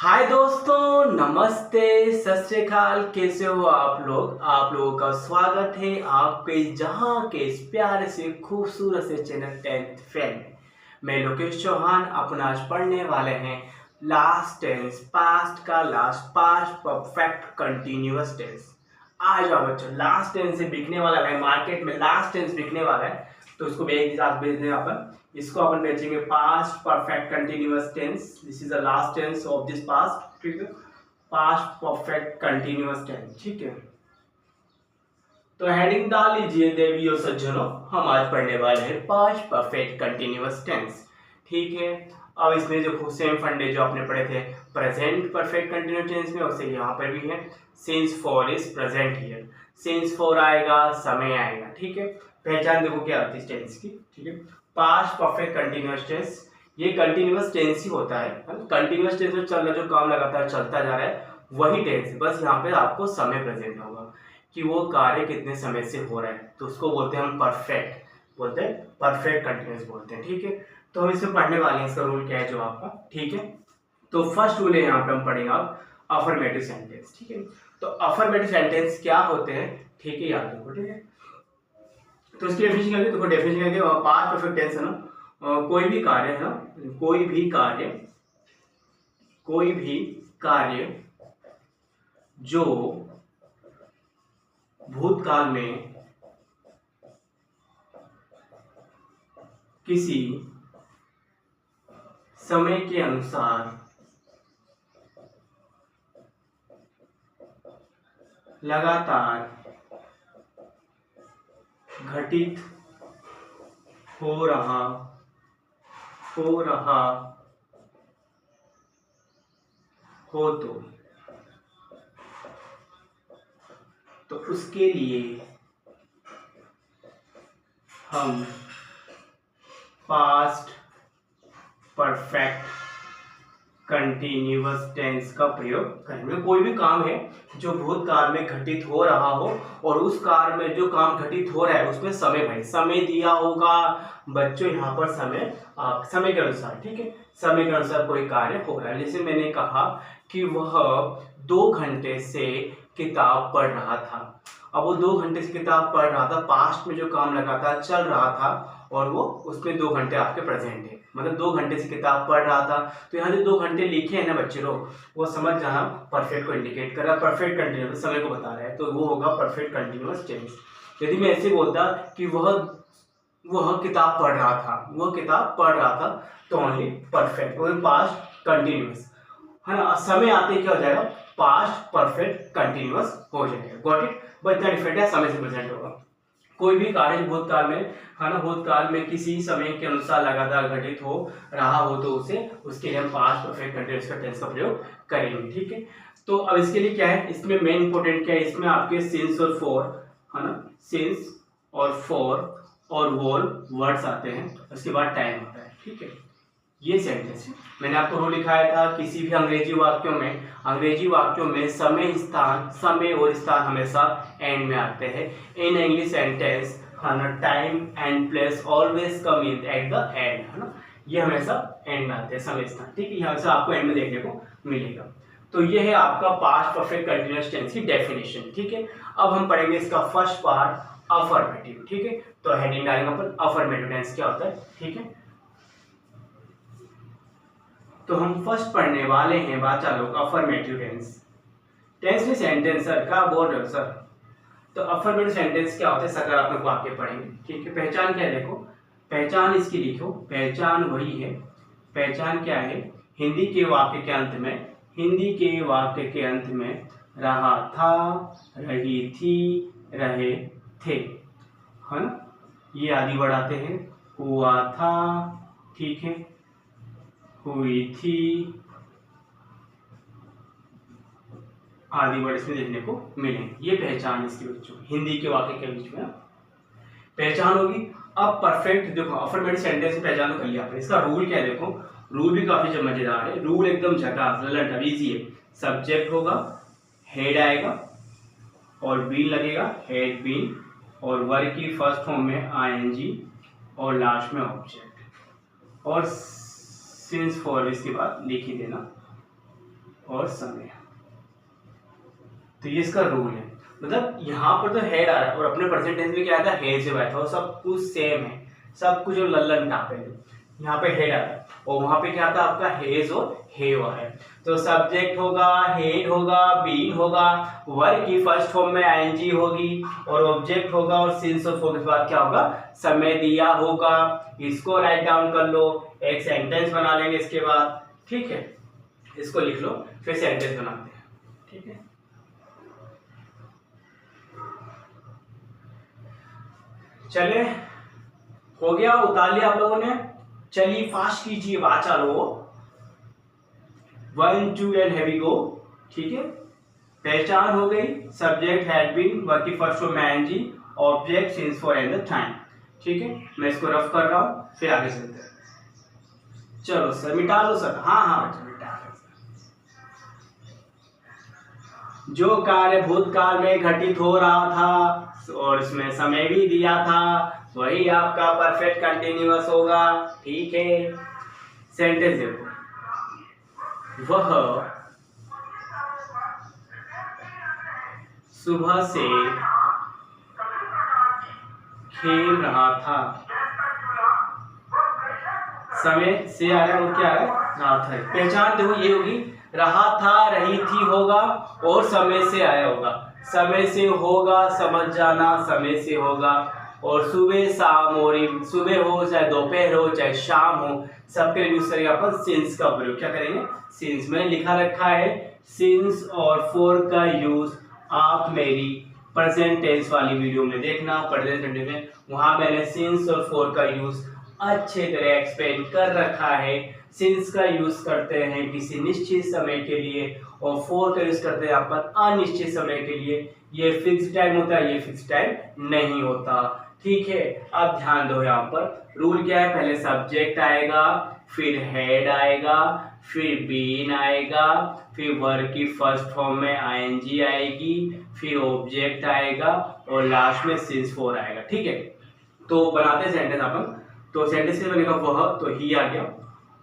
हाय दोस्तों, नमस्ते, सत श्री अकाल। कैसे हो आप लोग? आप लोगों का स्वागत है आपके जहां के इस प्यारे से खूबसूरत से चैनल 10th फेल में। मैं लोकेश चौहान। अपन आज पढ़ने वाले हैं लास्ट टेंस, पास्ट का last, past perfect continuous tense. आ जाओ बच्चों, लास्ट टेंस से बिकने वाला है, मार्केट में लास्ट टेंस बिकने वाला है, तो इसको एक साथ बेच दें अपन। इसको अपन बेचेंगे past perfect continuous tense. This is the last tense of this past, ठीक है, पास्ट परफेक्ट कंटिन्यूअस टेंस, ठीक है। तो हेडिंग डाल लीजिए देवी और सज्जनों, हम आज पढ़ने वाले हैं पास्ट परफेक्ट कंटिन्यूअस टेंस, ठीक है। अब इसमें जो सेम फंडे जो आपने पढ़े थे प्रेजेंट परफेक्ट कंटिन्यूअस टेंस में, वैसे यहाँ पर भी है since for is present here. Since for आएगा, समय आएगा, ठीक है। पहचान देखो क्या होती है टेंस की, ठीक है। पास्ट परफेक्ट कंटिन्यूअस टेंस, ये कंटिन्यूअस टेंस ही होता है। कंटिन्यूअस टेंस में चल रहा, जो काम लगातार चलता जा रहा है वही टेंस है, बस यहाँ पे आपको समय प्रेजेंट होगा कि वो कार्य कितने समय से हो रहा है, तो उसको बोलते हैं हम परफेक्ट, बोलते हैं परफेक्ट कंटिन्यूअस बोलते हैं, ठीक है। तो हम इसमें पढ़ने वाले हैं, इसका रूल क्या है जो आपका, ठीक है। तो फर्स्ट रूल है यहाँ पे हम पढ़ेंगे आप अफर्मेटिव सेंटेंस, ठीक है। तो अफर्मेटिव सेंटेंस क्या होते हैं, ठीक है, याद रखो, ठीक है। तो इसकी डेफिनेशन क्या है, देखो डेफिनेशन क्या है, पास्ट परफेक्ट टेंस है ना, कोई भी कार्य है ना, कोई भी कार्य जो भूतकाल में किसी समय के अनुसार लगातार घटित हो रहा हो तो उसके लिए हम पास्ट परफेक्ट कंटिन्यूअस टेंस का प्रयोग करेंगे। कोई भी काम है जो भूतकाल में घटित हो रहा हो और उस काल में जो काम घटित हो रहा है उसमें समय, भाई समय दिया होगा बच्चों, यहाँ पर समय के अनुसार, ठीक है, समय के अनुसार कोई कार्य हो रहा है। जैसे मैंने कहा कि वह 2 घंटे से किताब पढ़ रहा था। अब वो 2 घंटे से किताब पढ़ रहा था, पास्ट में जो काम लगातार चल रहा था और वो उसमें 2 घंटे आपके प्रेजेंट है, मतलब 2 घंटे से किताब पढ़ रहा था। तो यहाँ जो 2 घंटे लिखे हैं ना बच्चे लोग, वो समझ जाना परफेक्ट को इंडिकेट कर रहा है, परफेक्ट कंटिन्यूअस समय को बता रहा है, तो वो होगा परफेक्ट कंटिन्यूअस टेंस। यदि मैं ऐसे बोलता कि वह किताब पढ़ रहा था, तो ओनली परफेक्ट, वो पास्ट कंटिन्यूअस है ना। समय आते क्या हो जाएगा, पास्ट परफेक्ट कंटिन्यूअस हो जाएगा। Got it? बस इतना डिफरेंट है, समय से प्रेजेंट होगा। कोई भी कार्य भूतकाल में है ना, भूतकाल में किसी समय के अनुसार लगातार घटित हो रहा हो तो उसके लिए हम पास्ट परफेक्ट कंटिन्यूअस का टेंस का प्रयोग करेंगे, ठीक है। तो अब इसके लिए क्या है, इसमें मेन इंपॉर्टेंट क्या है, इसमें आपके सिंस और फॉर है ना, सिंस और फॉर और वोल वर्ड्स आते हैं, उसके बाद टाइम आता है, ठीक है। ये सेंटेंस है। मैंने आपको रूल लिखाया था, किसी भी अंग्रेजी वाक्यों में समय और स्थान हमेशा एंड में आते हैं। इन इंग्लिश सेंटेंस है ना, time and place always come in at the end, है ना, ये हमेशा एंड में आते हैं, समय स्थान, ठीक है, यहाँ से आपको एंड में देखने को मिलेगा। तो ये है आपका पास्ट परफेक्ट कंटिन्यूअस टेंस की डेफिनेशन, ठीक है। अब हम पढ़ेंगे इसका फर्स्ट पार्ट, अफर्मेटिव, ठीक है। तो हेडिंग डालेंगे अपन अफर्मेटिव टेंस क्या होता है, ठीक है। तो हम फर्स्ट पढ़ने वाले हैं बच्चा लोग अफर्मेटिव टेंस में सेंटेंस, सर क्या बोल रहे हो सर। तो अफर्मेटिव सेंटेंस क्या होता है, सकारात्मक वाक्य पढ़ेंगे, ठीक है। पहचान क्या है, देखो पहचान इसकी लिखो, पहचान वही है, पहचान क्या है, हिंदी के वाक्य के अंत में रहा था, रही थी, रहे थे, है ना, ये आदि बढ़ाते हैं, हुआ था, ठीक है, हुई थी, आदि वर्ड इसमें देखने को मिलेंगे। ये पहचान इसके बच्चों, हिंदी के वाक्य के बीच में पहचान होगी। अब परफेक्ट देखो अफर्मेटिव सेंटेंस में पहचान कर लिया आपने, इसका रूल क्या है, देखो रूल भी काफी मजेदार है, रूल एकदम झकास ललट इजी है। सब्जेक्ट होगा, हेड आएगा और बीन लगेगा, हेड बीन, और वर्ग की फर्स्ट फॉर्म में आईएनजी और लास्ट में ऑब्जेक्ट, और सिंस फॉर इसके बाद लिख ही देना, और समय। तो ये इसका रूल है। मतलब यहाँ पर तो हेड आ रहा है और अपने प्रेजेंट टेंस में क्या आता है, हेड से बैठा और सब कुछ सेम है, सब कुछ लल्लन टापे है। यहाँ पे हेड आ रहा है और वहां पे क्या आता है आपका हेज और हेव है। तो सब्जेक्ट होगा, हेड होगा, बीन होगा, वर्ब की फर्स्ट फॉर्म में आईएनजी होगी और ऑब्जेक्ट होगा और सिंस और फॉर के बाद क्या होगा, समय दिया होगा। इसको राइट डाउन कर लो, एक सेंटेंस बना लेंगे इसके बाद, ठीक है। इसको लिख लो फिर सेंटेंस बनाते हैं, ठीक है। चले, हो गया, उतार लिया आप लोगों ने। चलिए फास्ट कीजिए, बात चालो 1 2 एंड हैवी गो, ठीक है। पहचान हो गई, सब्जेक्ट हैड बीन, वर्ब की फर्स्ट फॉर्म में ING, object since for and the time, ठीक है। मैं इसको रफ कर रहा हूं, फिर आगे चलते हैं। चलो सर मिटा लो सर, हाँ हाँ बच्चा मिटा लो। जो कार्य भूतकाल में घटित हो रहा था और इसमें समय भी दिया था, वही आपका परफेक्ट कंटिन्यूअस होगा, ठीक है। सेंटेंस देखो, वह सुबह से खेल रहा था, समय से आ रहा है और क्या आ रहा है, रहा था। पहचान देखो ये होगी, रहा था, रही थी होगा और समय से आया होगा। समय से होगा, समझ जाना, समय से होगा। और सुबह शाम और सुबह हो चाहे दोपहर हो चाहे शाम हो, सबके यूज करेंगे अपन सिंस का प्रयोग। क्या करेंगे, सिंस। मैंने लिखा रखा है सिंस और फॉर का यूज आप मेरी प्रेजेंट टेंस वाली वीडियो में देखना, प्रेजेंट टेंस में, वहां मैंने सिंस और फॉर का यूज अच्छे तरह एक्सप्लेन कर रखा है। सिंस का यूज करते हैं किसी निश्चित समय के लिए और फॉर का यूज करते हैं अपन अनिश्चित समय के लिए। ये फिक्स टाइम होता है, ये फिक्स टाइम नहीं होता, ठीक है। अब ध्यान दो, यहाँ पर रूल क्या है, पहले सब्जेक्ट आएगा, फिर हेड आएगा, फिर बीन आएगा, फिर वर्ब की फर्स्ट फॉर्म में आईएनजी आएगी, फिर ऑब्जेक्ट आएगा और लास्ट में सिंस फॉर आएगा, ठीक है। तो बनाते हैं सेंटेंस अपन। तो सेंटेंस में बनेगा वह, तो ही आ गया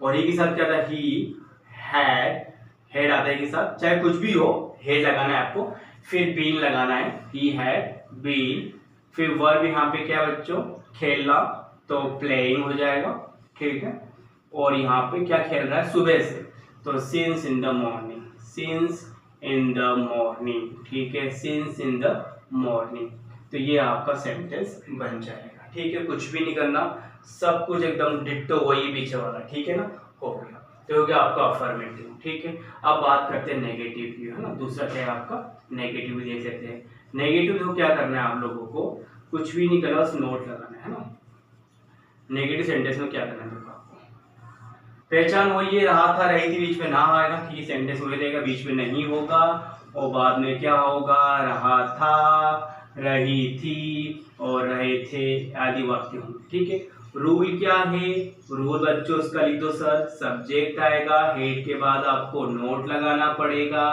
और ही के साथ क्या था, ही हैड, हेड आता है के साथ, चाहे कुछ भी हो हेड लगाना है आपको। फिर बीन लगाना है, ही हैड बीन। फिर वर्ब यहाँ पे क्या है बच्चों, खेलना, तो प्लेइंग हो जाएगा, ठीक है। और यहाँ पे क्या खेल रहा है, सुबह से, तो since in the morning, since in the morning, ठीक है, सिंस इन द मॉर्निंग। तो ये आपका सेंटेंस बन जाएगा, ठीक है। कुछ भी नहीं करना, सब कुछ एकदम डिट्टो वही पीछे वाला, ठीक है ना, हो गया। तो हो गया आपका अफर्मेटिव, ठीक है। अब बात करते हैं नेगेटिव की, है ना। दूसरा क्या है आपका, नेगेटिव भी देख लेते हैं। नेगेटिव देखो क्या करना है आप लोगों को, कुछ भी नहीं करना, बस नोट लगाना है ना। नेगेटिव सेंटेंस में क्या करना है देखो आपको, पहचान वही है, रहा था, रही थी, बीच में ना आएगा, ठीक है। सेंटेंस वही रहेगा, बीच में नहीं होगा और बाद में क्या होगा, रहा था, रही थी और रहे थे आदि वाक्य होंगे, ठीक है। रूल क्या है, रूल बच्चों उसका लिख दो सर। सब्जेक्ट आएगा, हेड के बाद आपको नोट लगाना पड़ेगा,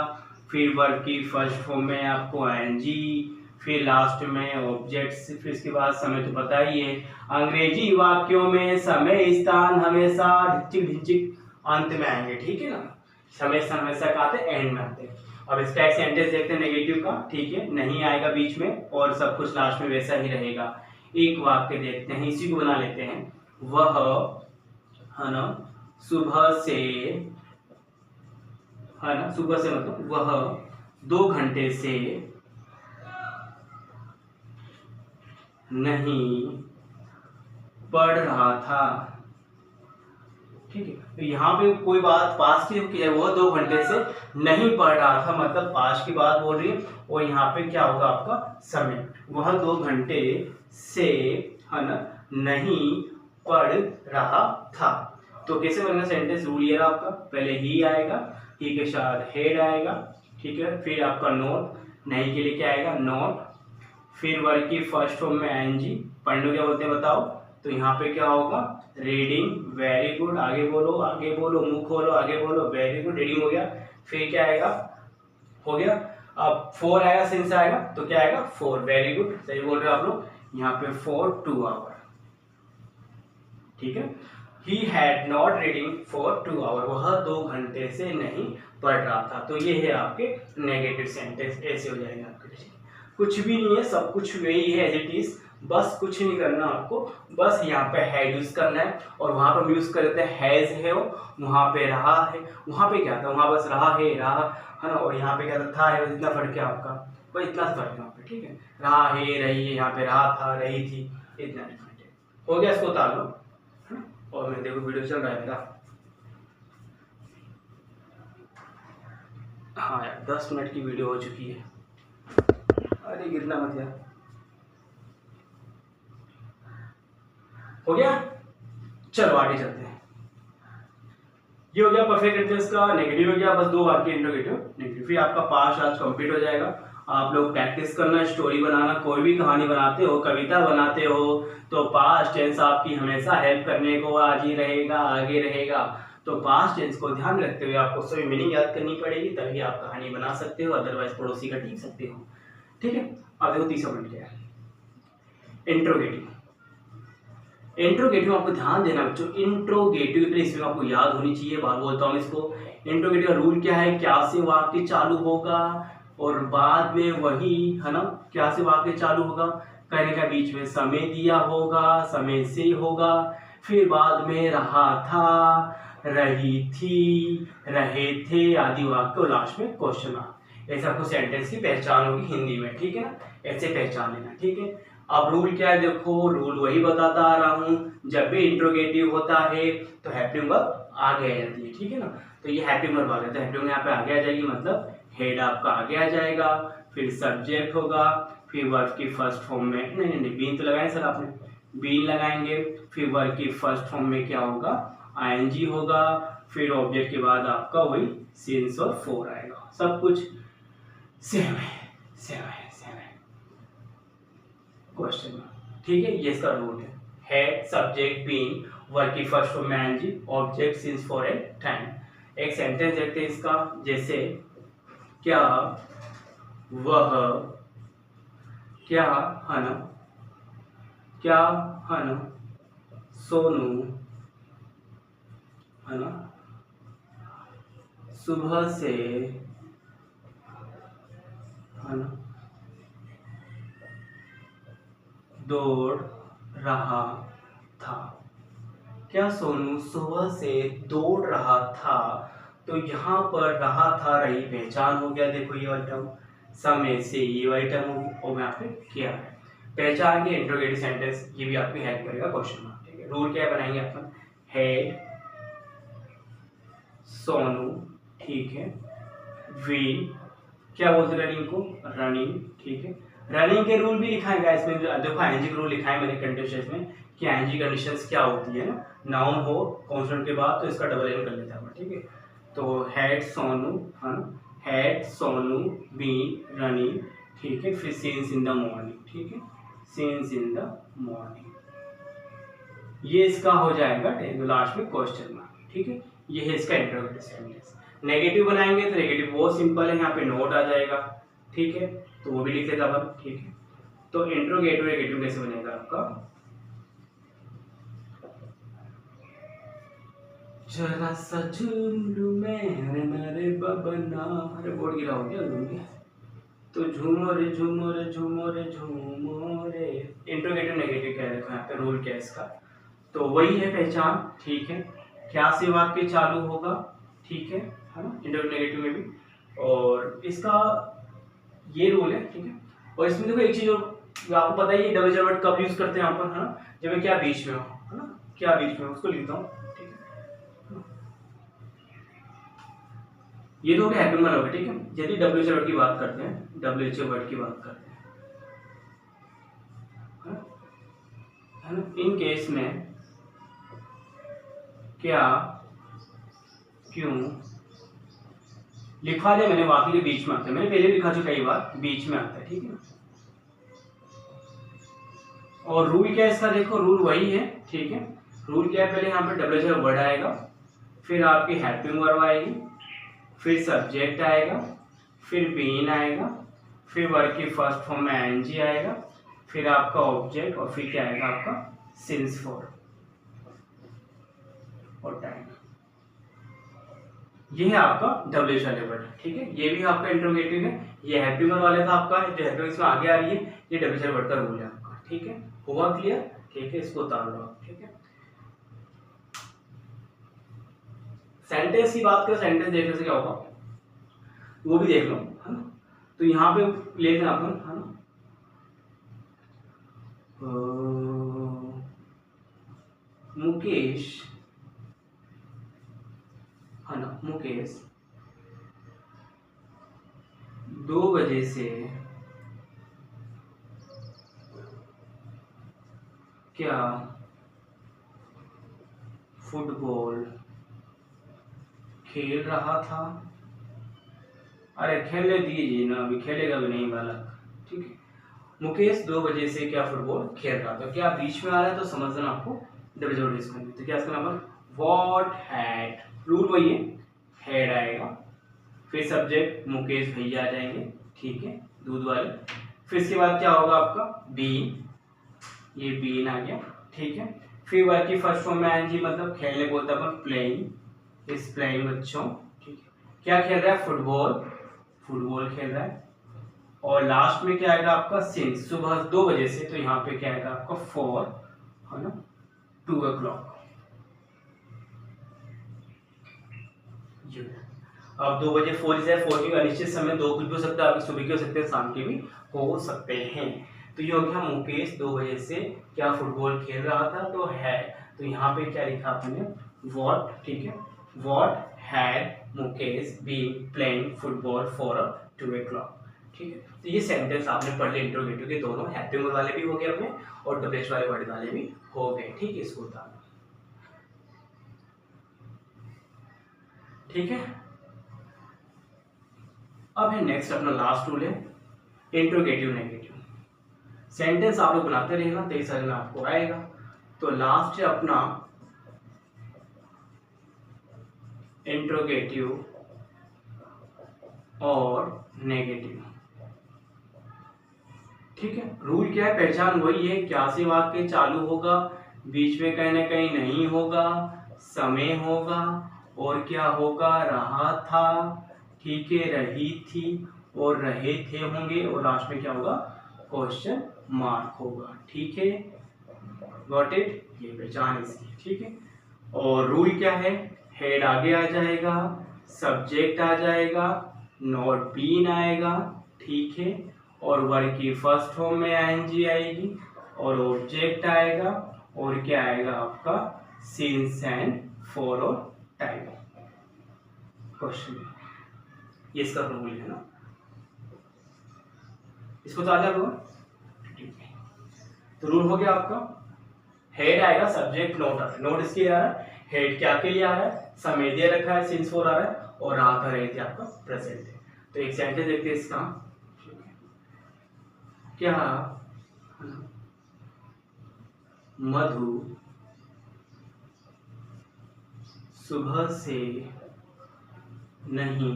फिर वर्ब की फर्स्ट फॉर्म में आपको आईएनजी, फिर लास्ट में ऑब्जेक्ट, फिर इसके बाद समय तो पता ही है। अंग्रेजी वाक्यों में समय स्थान हमेशा ढिचिक ढिचिक अंत में आएंगे, ठीक है ना। समय स्थान हमेशा का आते एंड में आते। अब इसका एक सेंटेंस देखते हैं नेगेटिव का, ठीक है। नहीं आएगा बीच में और सब कुछ लास्ट में वैसा ही रहेगा। एक वाक्य देखते हैं, इसी को बना लेते हैं। वह, है ना, सुबह से, है ना, सुबह से मतलब वह 2 घंटे से नहीं पढ़ रहा था, ठीक है। तो यहाँ पे कोई बात पास की है, वो 2 घंटे से नहीं पढ़ रहा था, मतलब पास की बात बोल रही है। और यहाँ पे क्या होगा आपका समय, वह 2 घंटे से, है ना, नहीं पढ़ रहा था। तो कैसे बनेगा सेंटेंस, रूल ये रहा आपका, पहले ही आएगा, ही के साथ हेड आएगा, ठीक है। फिर आपका नोट, नहीं के लिए क्या आएगा, नोट। फिर वर्ब की फर्स्ट फॉर्म में आईएनजी, पढ़ने क्या बोलते हैं बताओ, तो यहाँ पे क्या होगा, रीडिंग, वेरी गुड, आगे बोलो, आगे बोलो, मुंह खोलो, आगे बोलो, वेरी गुड, रीडिंग हो गया। फिर क्या आएगा, हो गया। अब 4 आएगा, सिंस आएगा, तो क्या आएगा 4, वेरी गुड, सही बोल रहे हो आप लोग। यहाँ पे 4 2 आवर, ठीक है। He had not reading for 2 hours, वह 2 घंटे से नहीं पढ़ रहा था। तो ये है आपके नेगेटिव सेंटेंस, ऐसे हो जाएंगे आपके। कुछ भी नहीं है, सब कुछ वही है एज इट इज, बस कुछ नहीं करना आपको, बस यहाँ पे हैड यूज करना है और वहां पर यूज कर देते हैं हैज है, वहां पे रहा है, वहां पे क्या था, वहां बस रहा है ना, और यहाँ पे क्या था है, बस इतना फर्क है आपका, बस इतना फर्क है वहाँ पे, ठीक है। रहा है, रही है, यहाँ पे रहा था, रही थी, इतना डिफरेंट है। हो गया, इसको उतार लो, है ना। और मैं देखो वीडियो चल रहा है मेरा, हाँ यार 10 मिनट की वीडियो हो चुकी है। अरे गिरना मत यार। हो गया, चलो आगे चलते हैं। ये हो गया परफेक्ट टेंस का नेगेटिव, हो गया बस 2 वाक्य इंट्रोगेटिव नेगेटिव। फिर आपका पास्ट आज कंप्लीट हो जाएगा। आप लोग प्रैक्टिस करना, स्टोरी बनाना, कोई भी कहानी बनाते हो, कविता बनाते हो, तो पास्ट टेंस आपकी हमेशा हेल्प करने को आज ही रहेगा, आगे रहेगा। तो पास्ट टेंस को ध्यान रखते हुए आपको सभी मीनिंग याद करनी पड़ेगी, तभी आप कहानी बना सकते हो, अदरवाइज पड़ोसी का टीक सकते हो, ठीक है। अब देखो तीसरा पॉइंट क्या है, इंट्रोगेटिव। इंट्रोगेटिव आपको ध्यान देना बच्चों, इंट्रोगेटिव इसमें आपको याद होनी चाहिए, बार बोलता हूँ इसको। इंट्रोगेटिव का रूल क्या है, क्या से वाक्य चालू होगा और बाद में वही, है ना, क्या से वाक्य चालू होगा, कहने का बीच में समय दिया होगा, समय से होगा, फिर बाद में रहा था, रही थी, रहे थे आदि वाक्य और लास्ट में क्वेश्चन मार्क। ऐसे आपको सेंटेंस की पहचान होगी हिंदी में, ठीक है ना, ऐसे पहचान लेना, ठीक है। अब रूल क्या है, देखो रूल वही बताता आ रहा हूं, जब भी इंट्रोगेटिव होता है तो हेल्पिंग वर्ब आगे आ जाती है, ठीक है ना। तो ये हेल्पिंग वर्ब आ जाता है, हेल्पिंग यहाँ पे आगे आ जाएगी, मतलब हेड आपका आगे आ जाएगा, फिर सब्जेक्ट होगा, फिर वर्ब की फर्स्ट फॉर्म में नहीं बीन तो लगाए सर आपने, बीन लगाएंगे, फिर वर्ब की फर्स्ट फॉर्म में क्या होगा, आईएनजी होगा, फिर ऑब्जेक्ट के बाद आपका वही सिंस और फोर आएगा, सब कुछ सेम है, सेम है क्वेश्चन में, ठीक है। ये इसका रूल है, हेड सब्जेक्ट बीन वर्ब की फर्स्ट फॉर्म में ING, object since for a time. एक सेंटेंस देखते हैं इसका, जैसे क्या वह, क्या है ना, क्या है ना, सोनू, है ना, सुबह से, है ना, दौड़ रहा था। क्या सोनू सुबह से दौड़ रहा था, तो यहाँ पर रहा था रही पहचान हो गया, देखो ये वाला टर्म, समय से ये वाली टर्म होगी, और मैं आपने किया है पहचान के इंट्रोगेटिव सेंटेंस, ये भी आपकी हेल्प करेगा क्वेश्चन मार्क, ठीक है। रूल क्या बनाएंगे अपन, हेड सोनू, ठीक है, वी क्या बोलते हैं रनिंग को, रनिंग, ठीक है। रनिंग के रूल भी लिखाएगा गाइस में, देखो आईएनजी के रूल लिखा है मैंने कंडीशंस में कि आईएनजी कंडीशंस क्या होती है ना, नाउन हो कॉन्सोनेंट के बाद तो इसका डबल एन कर लेता है, ठीक है। तो हेड सोनू, है ना, हेड सोनू बीन रनिंग, ठीक है, फिर सिंस इन द मॉर्निंग, ठीक है, सिंस इन द मॉर्निंग, ये इसका हो जाएगा लास्ट में क्वेश्चन मार्क, ठीक है। ये है इसका इंट्रोगेटिव सेंटेंस। नेगेटिव बनाएंगे तो नेगेटिव बहुत सिंपल है, यहाँ पे नोट आ जाएगा, ठीक है, तो वो भी लिख लेता अपन, ठीक है। तो इंट्रोगेटिव नेगेटिव कैसे बनेगा आपका, जरा सा झूम लूं मैं मेरे बबना, अरे बोर्ड गिरा हो गया लूंगे, तो झूमो रे झूमो रे झूमो रे झूमो रे। इंट्रोगेटिव नेगेटिव क्या है, यहाँ पे रूल क्या है इसका, तो वही है पहचान, ठीक है, क्या से वाक्य चालू होगा, ठीक है ना, इंट्रोगेटिव नेगेटिव में भी, और इसका ये रूल है, ठीक है। और इसमें देखो एक चीज आपको पता ही है, डबल एज वर्ड कब यूज करते हैं यहाँ पर, है ना, जब क्या बीच में हो, है ना, क्या बीच में हो, उसको लिखता हूँ, ठीक है। ये तो हेल्पिंग वर्ब होगा, ठीक है। यदि डब्ल्यू एच वर्ड की बात करते हैं, डब्ल्यू एच वर्ड की बात करते हैं, है ना, इन केस में क्या क्यों लिखवा दिया मैंने, वाक्य के बीच में आता है, मैंने पहले लिखा जो कई बार बीच में आता है, ठीक है। और रूल क्या है इसका, देखो रूल वही है, ठीक है। रूल क्या है, पहले यहाँ पे डब्ल्यू एच वर्ड आएगा, फिर आपकी हेल्पिंग वर्ब आएगी, फिर सब्जेक्ट आएगा, फिर बीन आएगा, फिर वर्ब की फर्स्ट फॉर्म में आईएनजी आएगा, फिर आपका ऑब्जेक्ट, और फिर क्या आएगा आपका सिंस फॉर और टाइम, ये है आपका डब्ल्यूएच वाले वर्ड, ठीक है। ये भी आपका इंट्रोगेटिव है। ये हैप्पी वर वाले था आपका, जो हैप्पी इसमें आगे आ रही है, ये डब्ल्यूएच वाले वर्ड का रूल है आपका, ठीक है। हुआ क्लियर? ठीक है, इसको उतार लो आप, ठीक है। सेंटेंस की बात करें, सेंटेंस देखने से क्या होगा वो भी देख लो, है ना। तो यहाँ पे ले लेना अपन, है ना, मुकेश, है ना, मुकेश 2 बजे से क्या फुटबॉल खेल रहा था। अरे खेलने दीजिए ना, अभी खेलेगा भी नहीं वाला, ठीक है। मुकेश 2 बजे से क्या फुटबॉल खेल रहा था, क्या बीच में आ रहा है तो समझना आपको डब्ल्यू डिस्कनेक्ट। तो क्या इसका नंबर व्हाट हैड, रूल वही है, हेड आएगा, फिर सब्जेक्ट मुकेश भैया आ जाएंगे, ठीक है, दूध वाले। फिर इसके बाद क्या होगा आपका बीन, ये बीन आ गया, ठीक है। फिर वर्ब की फर्स्ट फॉर्म में आएंगी, मतलब खेलने बोलते अपन प्लेइंग, इस प्लेइंग बच्चों, ठीक है। क्या खेल रहा है, फुटबॉल, फुटबॉल खेल रहा है। और लास्ट में क्या आएगा आपका सिंस, सुबह 2 बजे से, तो यहाँ पे क्या आएगा आपका फॉर, है ना, 2 o'clock। अब 2 बजे 4 है, 4 की अनिश्चित समय, 2 कुछ भी हो सकता है, आपकी सुबह के हो सकते हैं, शाम के भी हो सकते हैं। तो ये हो गया मुकेश 2 बजे से क्या फुटबॉल खेल रहा था, तो है, तो यहाँ पे क्या लिखा आपने व्हाट, ठीक है, what had Mukesh been playing football for 2 o'clock, ठीक है। तो ये सेंटेंस आपने पढ़ लिया इंट्रोगेटिव के, दोनों हैप्पी मूड वाले भी हो गए अपने और डब्ल्यूएच वाले वर्ड वाले भी हो गए, ठीक है। इसको उतारना, ठीक है। अब है नेक्स्ट अपना लास्ट रूल है इंट्रोगेटिव नेगेटिव। सेंटेंस आप लोग बनाते रहेगा, तेज समझ में आपको आएगा। तो लास्ट है अपना इंट्रोगेटिव और नेगेटिव, ठीक है। रूल क्या है, पहचान वही है, क्या से वाक्य चालू होगा, बीच में कहीं ना कहीं नहीं होगा, समय होगा, और क्या होगा, रहा था, ठीक है, रही थी और रहे थे होंगे, और लास्ट में क्या होगा, क्वेश्चन मार्क होगा, ठीक है। गॉट इट, ये पहचान इसकी, ठीक है। और रूल क्या है, हेड आगे आ जाएगा, सब्जेक्ट आ जाएगा, नॉट बीन आएगा, ठीक है, और वर्ड की फर्स्ट फॉर्म में आईएनजी आएगी, और ऑब्जेक्ट आएगा, और क्या आएगा आपका सिंस एंड फॉर और टाइम। क्वेश्चन ये इसका रूल है ना, इसको तो आ जाएगा, ठीक है। तो रूल हो गया आपका, हेड आएगा, सब्जेक्ट नोट आ रहा है, नोट इसके लिए आ रहा है, हेड क्या के लिए आ रहा है, समय दे रखा है, सिंस फॉर आ रहा है, और रात रहे थे आपका प्रेजेंट है। तो एक सेंटेंस देखते हैं इसका, क्या मधु सुबह से नहीं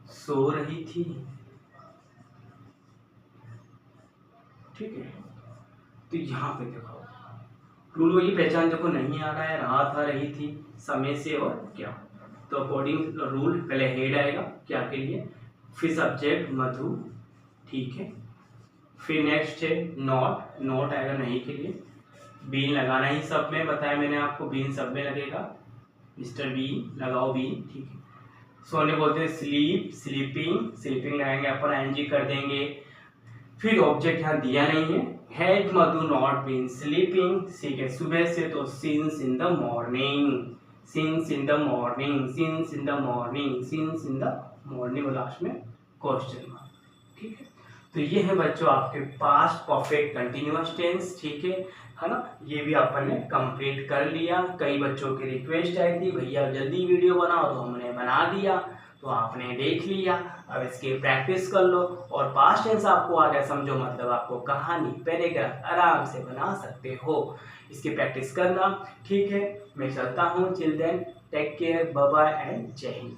सो रही थी, ठीक है। तो यहाँ पे देखो रूल वही, पहचान देखो नहीं आ रहा है, रहा था, रही थी, समय से और क्या, तो अकॉर्डिंग रूल पहले हेड आएगा क्या के लिए, फिर सब्जेक्ट मधु, ठीक है, फिर नेक्स्ट है नॉट, नॉट आएगा नहीं के लिए, बीन लगाना ही सब में बताया मैंने आपको, बीन सब में लगेगा, मिस्टर बीन लगाओ बीन, ठीक है। सोने बोलते हैं स्लीप, स्लीपिंग, स्लीपिंग लगाएंगे अपन, एनजी कर देंगे। फिर ऑब्जेक्ट यहाँ दिया नहीं है, had Madhu not been sleeping, ठीक है, सुबह से तो since in the morning, since in the morning, since in the morning, since in the morning, और लास्ट में क्वेश्चन मार्क, ठीक है। तो ये है बच्चों आपके पास्ट परफेक्ट कंटिन्यूअस टेंस, ठीक है ना। ये भी अपन ने कंप्लीट कर लिया। कई बच्चों की रिक्वेस्ट आई थी भैया जल्दी वीडियो बनाओ, तो हमने बना दिया, तो आपने देख लिया। अब इसकी प्रैक्टिस कर लो, और पास्ट टेंस आपको आ गया समझो, मतलब आपको कहानी पैराग्राफ आराम से बना सकते हो। इसकी प्रैक्टिस करना, ठीक है। मैं चलता हूँ, chill then, take care, bye bye and जय हिंद।